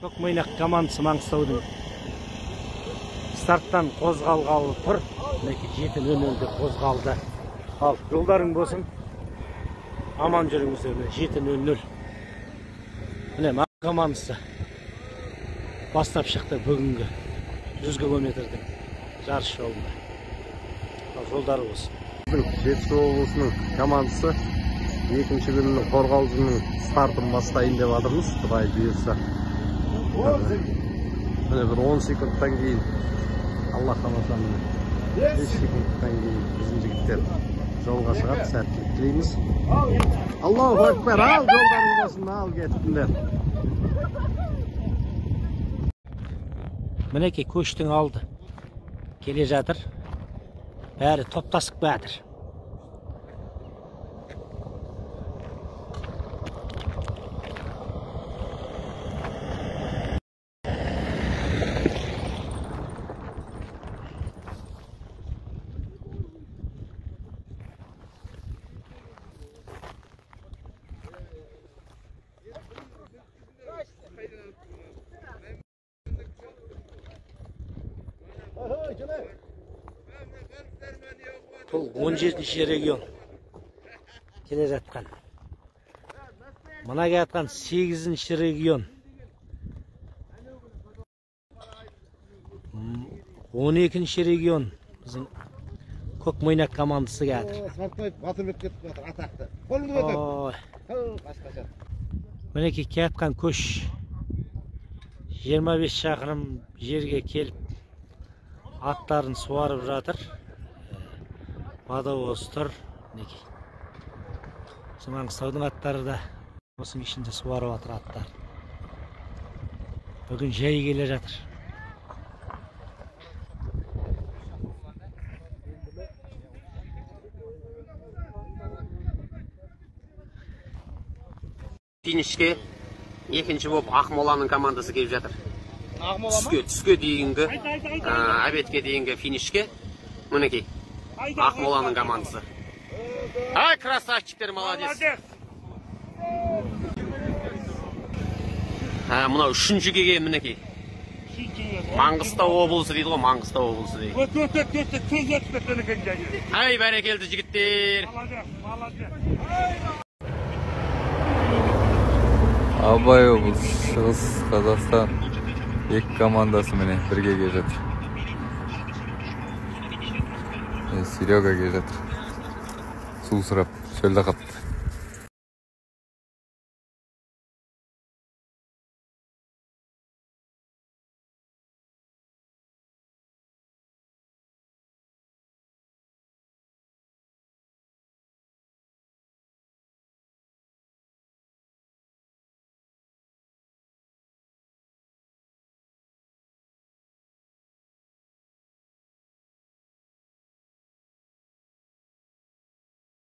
Көкмойнақ командасы Маңғыстаудың старттан қозғалғалы тұр. Мінекей 7:00-де қозғалды. Ал жолдарың болсын. Аман жүріңіздер. 7:00. Міне Маңғыстау командасы бастап шықты бүгінгі 100 километрдің жарыс жолында. Ал жолдары болсын. Жетісу облысының командасы екінші күннің қорғалжының стартын бастайын деп жатырмыз. Құдай бұйырса. Міне бір 10 секундтан кейін Алла қаласа міне 5 секундтан кейін біздің жігіттер жолға шығады. Сәттілік тілейміз. Аллаху акбар. Ал жолдарың болсын. Ал кеттіңдер. Мінекей көштің алды келе жатыр. Бәрі топтасып бәдір. Бұл 17-ші регион келе жатқан. Мына жатқан 8-ші регион. 12-ші регион біздің Көкмойнақ командасы келді. Мінекей кеткен көш 25 шақырым жерге келіп аттарын суарып жатыр. Бадауыз тұр. Маңғыстаудың аттары да осының ішінде суарып жатыр аттар. Бүгін жай келе жатыр. Финишке екінші болып Ақмоланың командасы келіп жатыр. Түске дейінгі, обедке дейінгі финишке мінекей Ақмоланың командасы. Ай, красавчиктер, молодец. Мына үшінші келген мінекей. Маңғыстау облысы дейді ғой, Маңғыстау облысы дейді. Ай, бәрекелді жігіттер. Абай облысы, Шығыс Қазақстан екі командасы міне бірге келе жатыр. Серега келе жатыр. Су сұрап, шөлді қап.